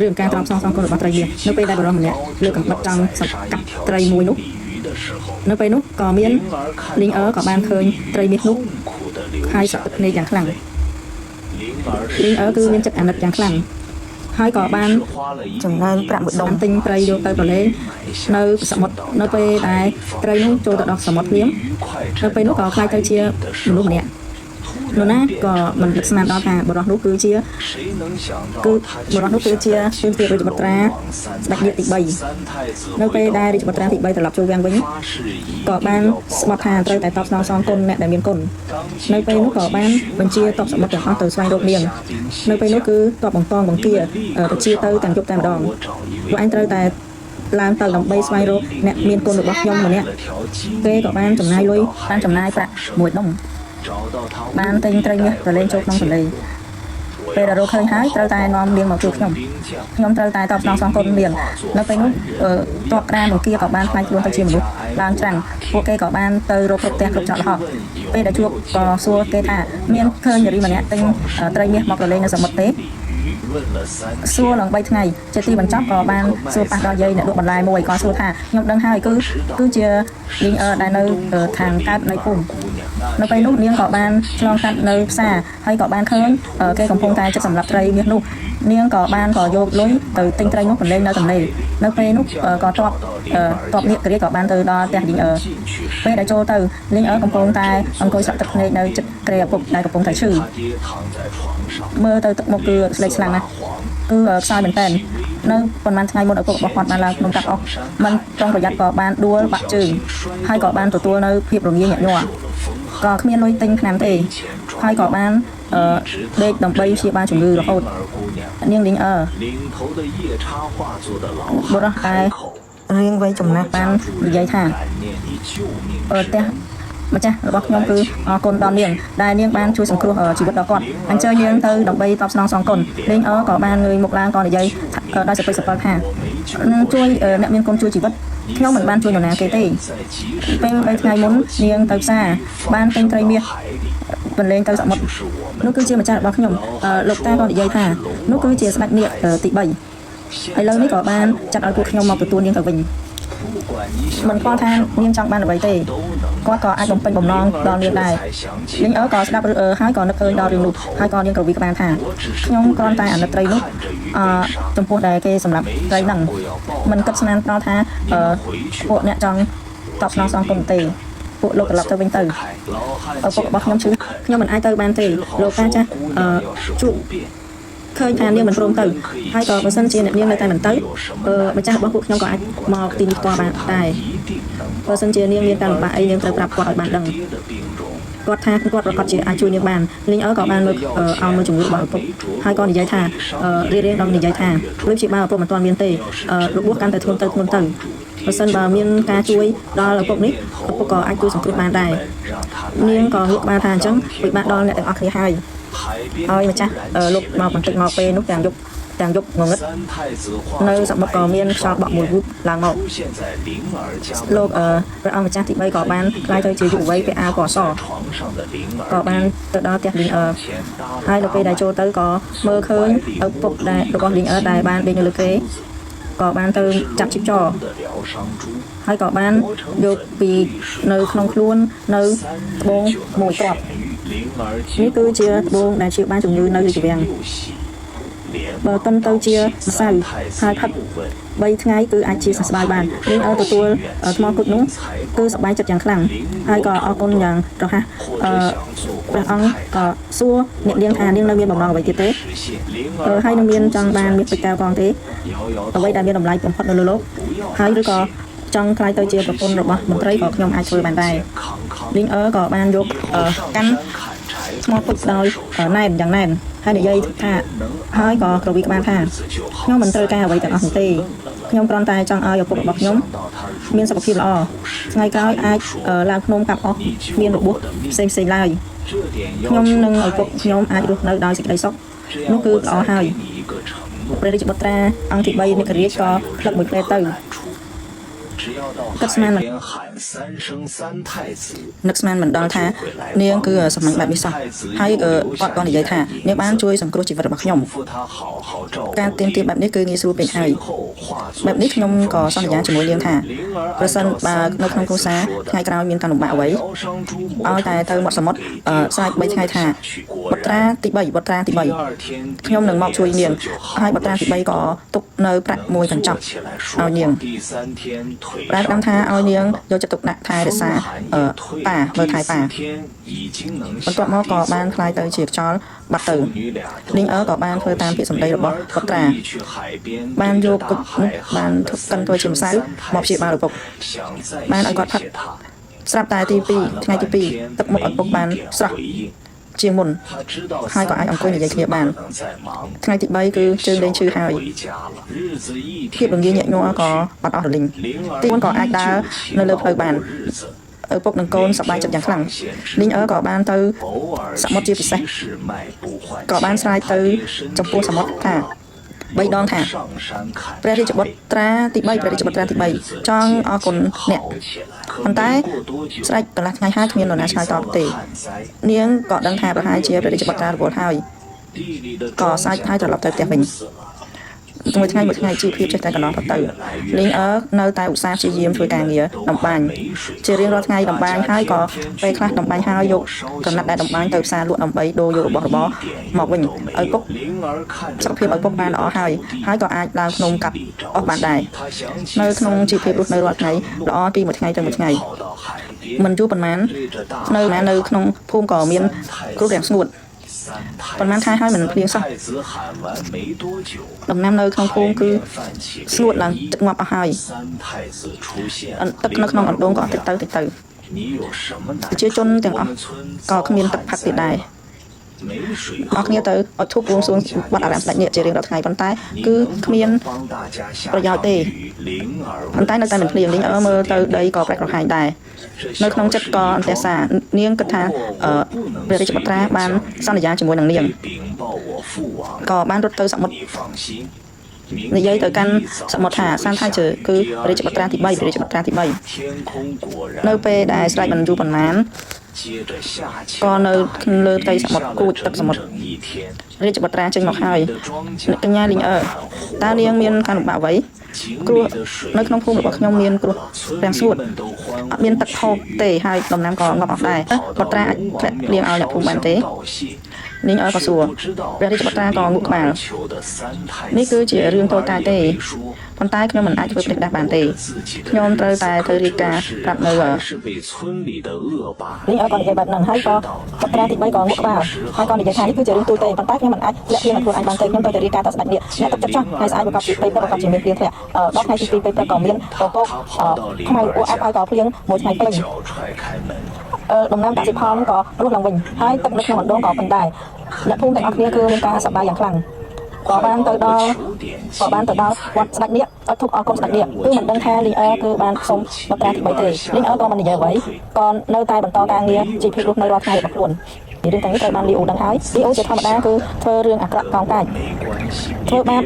រឿងការត្រប់សងគុណរបស់ត្រីមាសនៅពេលដែលបរិសម្នាក់លើកកំបិតចង់សង្កាត់ត្រីមួយនោះនៅពេលនោះក៏មានលីងអឺក៏បានឃើញត្រីមាសនោះហើយស្រក់ទឹកភ្នែកយ៉ាងខ្លាំងលីងអឺគឺមានចិត្តអាណិតយ៉ាងខ្លាំងហើយក៏បានចំណាយប្រាក់មួយដុំទិញត្រីយកទៅប្រឡេងនៅសមុទ្រនៅពេលដែលត្រីនោះចូលទៅដល់សមុទ្រភ្លាមនៅពេលនោះក៏ខ្លាចទៅជាមនុស្សម្នាក់នោះណាក៏មិននឹកស្មានដល់ថាបរិសនោះគឺជាបរិសនោះគឺជារាជបុត្រាស្ដេចនាគទី3នៅពេលដែលរាជបុត្រាទី3ត្រឡប់ចូលវាំងវិញក៏បានស្បត់ថាត្រូវតែតបស្នងសងគុណអ្នកដែលមានគុណនៅពេលនោះក៏បានបញ្ជាតបសមុទ្រទាំងអស់ទៅស្វែងរកនាងនៅពេលនោះគឺតបបង្កងបង្គាបញ្ជាទៅទាំងយប់តែម្ដងពួកអញត្រូវតែឡើងទៅដើម្បីស្វែងរកអ្នកមានគុណរបស់ខ្ញុំម្នាក់គេក៏បានចំណាយលុយបានចំណាយប្រាក់មួយដុំបានទិញត្រីមាសប្រឡែងចូលក្នុងទន្លេពេលដែលរកឃើញហើយត្រូវតែនាំនាងមកជួបខ្ញុំត្រូវតែតបស្នងសងគុណនាងនៅពេលនោះតបក្រានបង្គាក៏បានខ្លាចខ្លួនទៅជាមនុស្សឡើងច្រាំងពួកគេក៏បានទៅរកគ្រប់ផ្ទះគ្រប់ច្រកល្ហកពេលដែលជួបក៏សួរគេថាមានឃើញនារីម្នាក់ទិញត្រីមាសមកប្រឡែងនៅសមុទ្រទេសួរឡើង3ថ្ងៃជាទីបញ្ចប់ក៏បានសួរប៉ះដល់យាយអ្នកលក់បន្លែមួយក៏សួរថាខ្ញុំដឹងហើយគឺជាលីងអឺដែលនៅខាងកើតនៃភូមិនៅពេលនោះនាងក៏បានឆ្លងកាត់នៅផ្សារហើយក៏បានឃើញគេកំពុងតែចិត្តសម្រាប់ត្រីមាសនោះនាងក៏យកលុយទៅទិញត្រីនោះបន្លែងនៅទន្លេនៅពេលនោះក៏តបនាគរាជក៏បានទៅដល់ផ្ទះលីងអឺពេលដែលចូលទៅលីងអឺកំពុងតែអង្គុយស្រក់ទឹកភ្នែកនៅចិត្តក្រែឪពុកដែលកំពុងតែឈឺមើលទៅទឹកមុខគឺស្លេកស្លាំងណាស់គឺខ្សោយមែនតើនៅប៉ុន្មានថ្ងៃមុនឪពុករបស់គាត់បានឡើងក្នុងកាប់អស់មិនប្រុងប្រយ័ត្នក៏បានដួលបាក់ជើងហើយក៏បានទទួលនៅភាពរងាញាក់ញ័រក៏គ្មានលុយទិញថ្នាំទេហើយក៏បានដេកដើម្បីព្យាបាលជំងឺរហូតនាងលីងអឺបុរសតែរៀងវ័យចំណាស់បាននិយាយថាផ្ទះម្ចាស់របស់ខ្ញុំគឺអរគុណដល់នាងដែលនាងបានជួយសង្គ្រោះជីវិតដល់គាត់អញ្ជើញនាងទៅដើម្បីតបស្នងសងគុណលេងអក៏បានងើយមុខឡើងក៏និយាយដោយសប្បុរសថាជួយអ្នកមានគុណជួយជីវិតខ្ញុំមិនបានជួយនរណាគេទេពេល3ថ្ងៃមុននាងទៅផ្សារបានទិញត្រីមាសបន្លែងទៅសមុទ្រនោះគឺជាម្ចាស់របស់ខ្ញុំលោកតាក៏និយាយថានោះគឺជាស្ដេចនាគទី3ឥឡូវនេះក៏បានចាត់ឲ្យពួកខ្ញុំមកទទួលនាងទៅវិញមិនខ្វល់ថានាងចង់បានអ្វីទេគាត់ក៏អាចបំពេញបំណងដល់នាងដែរនាងក៏ស្ដាប់ហើយក៏នឹកឃើញដល់រឿងនោះហើយក៏នាងក៏វិក្បាលថាខ្ញុំគ្រាន់តែអាណិតត្រីនោះចំពោះដែលគេសម្រាប់ត្រីហ្នឹងមិនគិតស្មានដល់ថាពួកអ្នកចង់តបស្នងសងគុណទេពួកលោកត្រឡប់ទៅវិញទៅឪពុករបស់ខ្ញុំឈឺខ្ញុំមិនអាចទៅបានទេលោកតាចាស់ជួបឃើញថានាងមិនព្រមទៅហើយក៏បើសិនជាអ្នកនាងនៅតែមិនទៅម្ចាស់របស់ពួកខ្ញុំក៏អាចមកទីនេះផ្ទាល់បានដែរបើសិនជានាងមានការលំបាកអីនាងត្រូវប្រាប់គាត់ឲ្យបានដឹងគាត់ថាគាត់ប្រកាសជាអាចជួយនាងបានលីងអឺក៏បានលើកឲ្យមើលជំងឺរបស់ឪពុកហើយក៏និយាយថារៀងៗដល់និយាយថាលុយព្យាបាលឪពុកមិនទាន់មានទេរបួសកាន់តែធ្ងន់ទៅបើសិនបើមានការជួយដល់ឪពុកនេះឪពុកក៏អាចជួយសង្គ្រោះបានដែរនាងក៏លើកបានថាអញ្ចឹងវិបាកដល់អ្នកទាំងអស់គ្នាហើយម្ចាស់លោកមកបន្តិចមកពេលនោះទាំងយប់ងងឹតនៅសមុទ្រក៏មានខ្យល់បក់មួយវូបឡើងមកលោកព្រះអង្គម្ចាស់ទី3ក៏បានខ្លាយទៅជាយុវវ័យពាក់អាវពណ៌សក៏បានទៅដល់ផ្ទះលីងអឺហើយនៅពេលដែលចូលទៅក៏មើលឃើញឪពុកដែលរបស់លីងអឺដែលបានដេកនៅលើគេក៏បានទៅចាប់ជីបចរហើយក៏បានយកពីនៅក្នុងខ្លួននៅត្បូងមួយគ្រាប់នេះគឺជាត្បូងដែលជាបានជំងឺនៅរាជវាំងបើតុនទៅជាម្សៅហើយផឹក3ថ្ងៃគឺអាចជាសះស្បើយបាននាងទទួលថ្មគុជនោះគឺសប្បាយចិត្តយ៉ាងខ្លាំងហើយក៏អរគុណយ៉ាងរហ័សព្រះអង្គក៏សួរអ្នកនាងថានាងនៅមានបំណងអ្វីទៀតទេហើយនឹងមានចង់បានមាសពេជ្រកែវកងទេអ្វីដែលមានតម្លៃបំផុតនៅលើលោកហើយឬក៏ចង់ខ្លាយទៅជាប្រពន្ធរបស់មន្ត្រីក៏ខ្ញុំអាចធ្វើបានដែរលីងអឺក៏បានយកកាន់ថ្មពុជដោយណែនយ៉ាងណែនហើយនិយាយថាហើយក៏ក្រវីក្បាលថាខ្ញុំមិនត្រូវការអ្វីទាំងអស់នោះទេខ្ញុំគ្រាន់តែចង់ឲ្យឪពុករបស់ខ្ញុំមានសុខភាពល្អថ្ងៃក្រោយអាចឡើងភ្នំកាប់អស់មានរបួសផ្សេងឡើយខ្ញុំនិងឪពុកខ្ញុំអាចរស់នៅដោយសេចក្តីសុខនោះគឺល្អហើយព្រះរាជបុត្រាអង្គទី3នាគរាជក៏ផ្លឹកមួយផ្លែទៅ គិតស្មាននឹកស្មានមិនដល់ថានាងគឺសម្លាញ់បែបនេះសោះហើយគាត់ក៏និយាយថានាងបានជួយសង្គ្រោះជីវិតរបស់ខ្ញុំការទៀមទាត់បែបនេះគឺងាយស្រួលពេកហើយបែបនេះខ្ញុំក៏សន្យាជាមួយនាងថាប្រសិនបើនៅក្នុងគ្រួសារថ្ងៃក្រោយមានការលំបាកអ្វីឲ្យតែទៅមាត់សមុទ្រស្រែក3ថ្ងៃថាបុត្រាទី3បុត្រាទី3ខ្ញុំនឹងមកជួយនាងហើយបុត្រាទី3ក៏ទុកនៅប្រាក់មួយកញ្ចប់ឲ្យនាងប្រាក់ដឹងថាឲ្យនាងយកចិត្តទុកដាក់ថែរក្សាប៉ាមើលថែប៉ាបន្ទាប់មកក៏បានខ្លាយទៅជាខ្យល់បាត់ទៅនាងក៏បានធ្វើតាមពាក្យសម្ដីរបស់បុត្រាបានយកគុជបានកិនធ្វើជាម្សៅមកព្យាបាលឪពុកបានឲ្យគាត់ផឹកស្រាប់តែទី2ថ្ងៃទី2ទឹកមុខឪពុកបានស្រស់ជាងមុនហើយក៏អាចអង្គុយនិយាយគ្នាបានថ្ងៃទី3គឺជើងលេងឈឺហើយភាពរងាញាក់ញ័រក៏បាត់អស់រលីងទី4ក៏អាចដើរនៅលើផ្លូវបានឪពុកនិងកូនសប្បាយចិត្តយ៉ាងខ្លាំងលីងក៏បានទៅសមុទ្រជាពិសេសក៏បានឆ្លើយទៅចំពោះសមុទ្រថា3ដងថាព្រះរាជបុត្រាទី3ព្រះរាជបុត្រាទី3ចង់អរគុណអ្នកប៉ុន្តែស្រេចកន្លះថ្ងៃហើយគ្មាននរណាឆ្លើយតបទេនាងក៏ដឹងថាប្រហែលជាព្រះរាជបុត្រារវល់ហើយក៏សាច់ហើយត្រឡប់ទៅផ្ទះវិញមួយថ្ងៃជីវភាពចេះតែកន្លងទៅលីងនៅតែឧស្សាហ៍ព្យាយាមធ្វើការងារដំបាញ់ជារៀងរាល់ថ្ងៃដំបាញ់ហើយក៏ពេលខ្លះដំបាញ់ហើយយកកំណាត់ដែលដំបាញ់ទៅផ្សារលក់ដើម្បីដូរយករបស់របរមកវិញឪពុកសុខភាពឪពុកបានល្អហើយក៏អាចឡើងភ្នំកាប់អស់បានដែរនៅក្នុងជីវភាពរស់នៅរាល់ថ្ងៃល្អពីមួយថ្ងៃទៅមួយថ្ងៃមិនយូរប៉ុន្មាននៅក្នុងភូមិក៏មានគ្រោះរាំងស្ងួតប៉ុន្មានខែហើយមិនភ្លៀងសោះដំណាំនៅក្នុងភូមិគឺស្ងួតឡើងទឹកងាប់អស់ហើយទឹកនៅក្នុងអណ្ដូងក៏តិចទៅប្រជាជនទាំងអស់ក៏គ្មានទឹកផឹកទៀតដែរអស់គ្នាទៅអត់ធូបបួងសួងបាត់អារម្មណ៍ស្ដេចនេះជារៀងរាល់ថ្ងៃប៉ុន្តែគឺគ្មានប្រយោជន៍ទេប៉ុន្តែនៅតែមិនភ្លៀងលីងមើលទៅដីក៏ប្រែកប្រហែងដែរនៅក្នុងចិត្តក៏អន្តរសានាងគិតថាព្រះរាជបុត្រាបានសន្យាជាមួយនឹងនាងក៏បានរត់ទៅសមុទ្រនិយាយទៅកាន់សមុទ្រថាសានថៃជើគឺព្រះរាជបុត្រាទី3ព្រះរាជបុត្រាទី3នៅពេលដែលស្រែកមិនយូរប៉ុន្មានក៏នៅលើផ្ទៃសមុទ្រគូចទឹកសមុទ្ររាជបុត្រាចេញមកហើយកញ្ញាលីងតើនាងមានការលំបាកអ្វីគ្រោះនៅក្នុងភូមិរបស់ខ្ញុំមានគ្រោះរាំងស្ងួតអត់មានទឹកហូបទេហើយដំណាំក៏ងាប់អស់ដែរបុត្រាអាចធ្លាក់ភ្លៀងឲ្យអ្នកភូមិបានទេនាងក៏សួរព្រះរាជបុត្រាក៏ងក់ក្បាលនេះគឺជារឿងតូចតាចទេប៉ុន្តែខ្ញុំមិនអាចធ្វើផ្ដេសផ្ដាស់បានទេខ្ញុំត្រូវតែធ្វើរាយការណ៍ប្រាប់នៅនាងក៏និយាយបែបហ្នឹងហើយក៏បុត្រាទី3ក៏ងក់ក្បាលហើយក៏និយាយថានេះគឺជារឿងទូទៅប៉ុន្តែខ្ញុំមិនអាចលាក់ភ្លៀងឲ្យខ្លួនឯងបានទេខ្ញុំត្រូវតែរាយការណ៍ទៅស្ដេចនេះអ្នកទឹកចិត្តចោះហើយស្អែកប្រកបជាពេលប្រកបជាមានភ្លៀងធ្លាក់ដល់ថ្ងៃទី2ពេលក៏មានពពកខ្មៅអួអាប់ហើយក៏ភ្លៀងមួយថ្ងៃពេញដំណាំកសិផលក៏រស់ឡើងវិញហើយទឹកនៅក្នុងអណ្ដូងក៏ប៉ុណ្ដែរអ្នកភូមិទាំងអស់គ្នាគឺមានការសប្បាយយ៉ាងខ្លាំងក៏បានទៅដល់វត្តស្ដេចនេះអត់ធុកអរគុណស្ដេចនេះគឺមិនដឹងថាលីងគឺបានសុំបុត្រាទី3ទេលីងក៏មិននិយាយអ្វីក៏នៅតែបន្តការងារជីវភាពរស់នៅរាល់ថ្ងៃរបស់ខ្លួនរឿងទាំងនេះត្រូវបានលីអូដឹងហើយលីអូជាធម្មតាគឺធ្វើរឿងអាក្រក់កោងកាចធ្វើបាប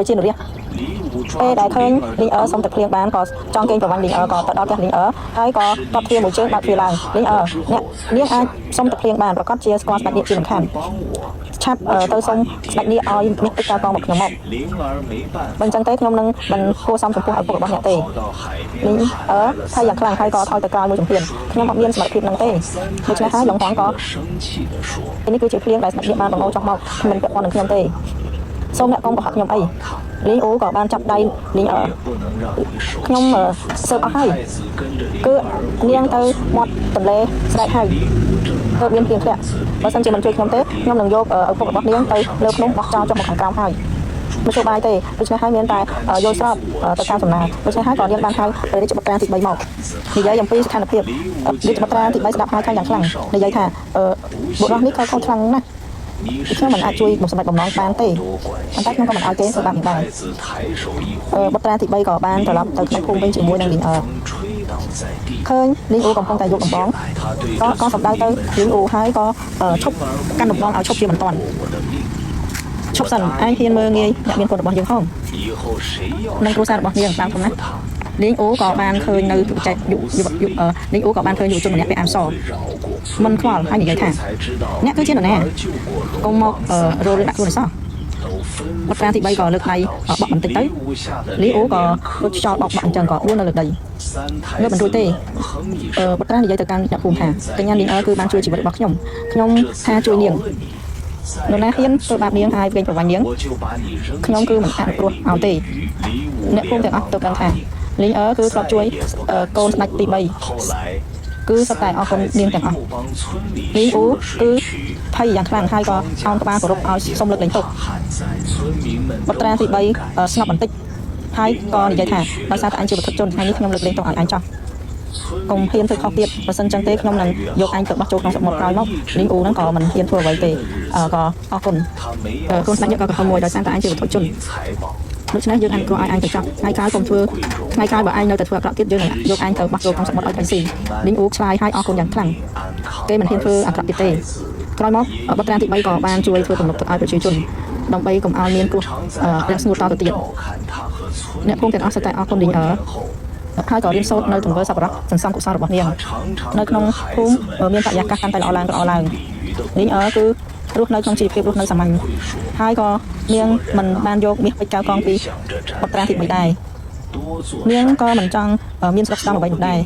វិជានរាជពេលដែលឃើញលីងសុំទឹកភ្លៀងបានក៏ចង់កេងប្រវាញ់លីងក៏ទៅដល់ផ្ទះលីងហើយក៏តបទ្វារមួយជើងបើកទ្វារឡើងលីងអ្នកនាងអាចសុំទឹកភ្លៀងបានប្រកាសជាស្គាល់ស្ដេចនេះជាសំខាន់ឆាប់ទៅសុំស្ដេចនេះឲ្យអ្នកទឹកកងមកខ្ញុំមកបើអញ្ចឹងទេខ្ញុំនឹងមិនគួរសមចំពោះឪពុករបស់អ្នកទេលីងហើយយ៉ាងខ្លាំងហើយក៏ថយទៅក្រោយមួយជំហានខ្ញុំអត់មានសមត្ថភាពនឹងទេដូច្នេះហើយឡងផងក៏នេះគឺជាភ្លៀងដែលស្ដេចនេះបានបង្អោចុះមកមិនពាក់ព័ន្ធនឹងខ្ញុំទេសូមអ្នកកុំប្រហាក់ខ្ញុំអីលីអូក៏បានចាប់ដៃលីខ្ញុំសើបអស់ហើយគឺនាងទៅមាត់ទន្លេស្រែកហើយគឺមានភ្លៀងធ្លាក់បើសិនជាមិនជួយខ្ញុំទេខ្ញុំនឹងយកឪពុករបស់នាងទៅលើភ្នំបោះចោលចុះមកខាងក្រោមហើយមិនជួយបាយទេដូច្នេះហើយមានតែយល់ស្របទៅតាមសំណើដូច្នេះហើយក៏នាងបានហៅរាជបុត្រាទី3មកនិយាយអំពីស្ថានភាពរាជបុត្រាទី3ស្ដាប់ហើយថាយ៉ាងខ្លាំងនិយាយថាបុរសនេះក៏ខុសខ្លាំងណាស់ខ្ញុំមិនអាចជួយបំសម្រេចបំណងបានទេប៉ុន្តែខ្ញុំក៏មិនឲ្យទេសម្រាប់នេះដែរបុត្រាទី3ក៏បានត្រឡប់ទៅក្នុងភូមិវិញជាមួយនឹងលីងឃើញលីងអូកំពុងតែយកដំបងក៏សម្ដៅទៅលីងអូហើយក៏ឈប់កាន់ដំបងឲ្យឈប់ជាមិនតាន់ឈប់សិនឯងហ៊ានមើលងាយអ្នកមានគុណរបស់យើងផងនឹងគ្រួសាររបស់នាងតាមខ្ញុំណា លីងអូក៏បានឃើញនៅចែកលីងអូក៏បានឃើញយុវជនម្នាក់ពាក់អាវសមិនខ្វល់ហើយនិយាយថាអ្នកគឺជានរណាកុំមករលដាក់ខ្លួនអសោះបទទី3ក៏លើកដៃបក់បន្តិចទៅលីអូក៏រត់ខ្យល់បក់អញ្ចឹងក៏ដួលនៅលើដីលើមិនរួចទេបទនិយាយទៅកាន់អ្នកភូមិថាកញ្ញានាងគឺបានជួយជីវិតរបស់ខ្ញុំថាជួយនាងនរណាហ៊ានធ្វើបាបនាងហើយវិញប្រវាញ់នាងខ្ញុំគឺមិនអនុគ្រោះឲ្យទេអ្នកភូមិទាំងអស់ទៅដឹងថាលីងគឺធ្លាប់ជួយកូនស្ដេចទី3គឺសុទ្ធតែអរគុណនាងទាំងអស់លីងអូគឺភ័យយ៉ាងខ្លាំងហើយក៏អោនក្បាលគោរពឲ្យសូមលើកលែងទោសបទទី3ស្ងប់បន្តិចហើយក៏និយាយថាដោយសារតែអញជាបុគ្គលជនថ្ងៃនេះខ្ញុំលើកលែងទោសឲ្យអញចោះកុំហ៊ានធ្វើខុសទៀតបើសិនចឹងទេខ្ញុំនឹងយកអញទៅបោះចូលក្នុងសមុទ្រក្រោយមកលីងអូហ្នឹងក៏មិនហ៊ានធ្វើអ្វីទេក៏អរគុណកូនស្ដេចយកក៏កំហុសមួយដោយសារតែអញជាបុគ្គលជនដូច្នេះយើងអញគ្រោះឲ្យអញទៅចោះថ្ងៃក្រោយកុំធ្វើថ្ងៃក្រោយបើអញនៅតែធ្វើអាក្រក់ទៀតយើងយកអញទៅបោះចូលក្នុងសមុទ្រឲ្យទៅស៊ីលីងអូឆ្លើយឲ្យអរគុណយ៉ាងខ្លាំងគេមិនហ៊ានធ្វើអាក្រក់ទៀតទេក្រោយមកបទទី3ក៏បានជួយធ្វើទំនុកទឹកឲ្យប្រជាជនដើម្បីកុំឲ្យមានគ្រោះរាំងស្ងួតតទៅទៀតអ្នកភូមិទាំងអស់សុទ្ធតែអរគុណលីងហើយក៏រៀនសូត្រនៅទង្វើសប្បុរសសន្សំកុសលរបស់នាងនៅក្នុងភូមិមានបរិយាកាសកាន់តែល្អឡើងលីងគឺរស់នៅក្នុងជីវភាពរស់នៅសាមញ្ញហើយក៏នាងមិនបានយកមាសពេជ្រកៅកងពីបទទី3ដែរនាងក៏មិនចង់មានស្រុកស្ដំអ្វីនោះដែរ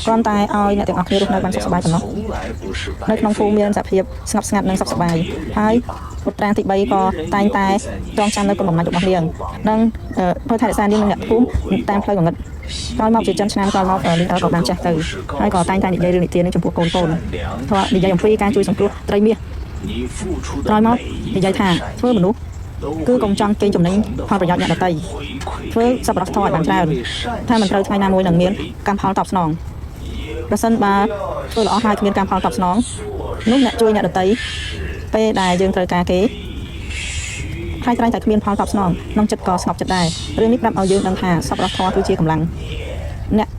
គ្រាន់តែឲ្យអ្នកទាំងអស់គ្នារស់នៅបានសុខសប្បាយប៉ុណ្ណោះនៅក្នុងភូមិមានសភាពស្ងប់ស្ងាត់និងសុខសប្បាយហើយបទទី3ក៏តែងតែចងចាំនៅគុណបំណាច់របស់នាងនិងធ្វើថែរក្សានាងនិងអ្នកភូមិតាមផ្លូវងងឹតក្រោយមកជាច្រើនឆ្នាំក្រោយមកលីងក៏បានចេះទៅហើយក៏តែងតែនិយាយរឿងនិទាននឹងចំពោះកូនធ្លាប់និយាយអំពីការជួយសង្គ្រោះត្រីមាសក្រោយមកនិយាយថាធ្វើមនុស្សគឺកុំចង់កេងចំណេញផលប្រយោជន៍អ្នកដទៃធ្វើសប្បុរសធម៌ឲ្យបានច្រើនថាមិនត្រូវថ្ងៃណាមួយនឹងមានកម្មផលតបស្នងប្រសិនបើធ្វើល្អហើយគ្មានកម្មផលតបស្នងនោះអ្នកជួយអ្នកដទៃពេលដែលយើងត្រូវការគេហើយតែគ្មានផលតបស្នងក្នុងចិត្តក៏ស្ងប់ចិត្តដែររឿងនេះប្រាប់ឲ្យយើងដឹងថាសប្បុរសធម៌គឺជាកម្លាំងអ្នក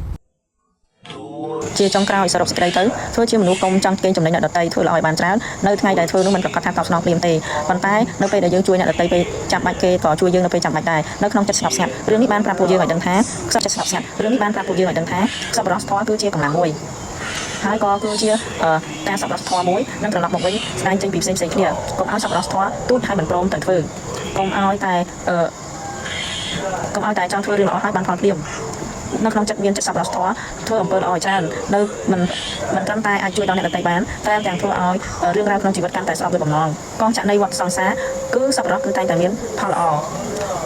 ជាចុងក្រោយសរុបសេចក្តីទៅធ្វើជាមនុស្សកុំចង់កេងចំណេញអ្នកដទៃធ្វើល្អឲ្យបានច្រើននៅថ្ងៃដែលធ្វើនោះមិនប្រកាសថាតបស្នងភ្លាមទេប៉ុន្តែនៅពេលដែលយើងជួយអ្នកដទៃពេលចាំបាច់គេក៏ជួយយើងនៅពេលចាំបាច់ដែរនៅក្នុងចិត្តស្ងប់ស្ងាត់រឿងនេះបានប្រាប់ពួកយើងឲ្យដឹងថាខ្សត់ចិត្តស្ងប់ស្ងាត់រឿងនេះបានប្រាប់ពួកយើងឲ្យដឹងថាសប្បុរសធម៌គឺជាកម្លាំងមួយហើយក៏គឺជាការសប្បុរសធម៌មួយនឹងត្រឡប់មកវិញស្ដែងចេញពីផ្សេងគ្នាកុំឲ្យសប្បុរសធម៌ទូចហើយមិនព្រមទៅធ្វើកុំឲ្យតែចង់ធ្វើរឿងល្អឲ្យបានផលភ្លាមនៅក្នុងចិត្តមានចិត្តសប្បុរសធម៌ធ្វើអំពើល្អច្រើននៅមិនត្រឹមតែអាចជួយដល់អ្នកដទៃបានតែទាំងធ្វើឲ្យរឿងរ៉ាវក្នុងជីវិតកាន់តែស្របដោយបំណងកងចក្រនៃវដ្តសង្សារគឺសប្បុរសគឺតែងតែមានផលល្អ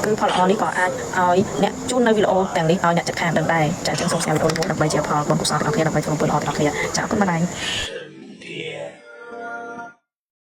គឺផលល្អនេះក៏អាចឲ្យអ្នកជូននៅវីដេអូទាំងនេះឲ្យអ្នកជិតខាងដឹងដែរចា៎ចឹងសូម share វីដេអូនេះដើម្បីជាផលបុណ្យកុសលដល់អ្នកដើម្បីធ្វើអំពើល្អដល់អ្នកចា៎អរគុណបណ្ដាញ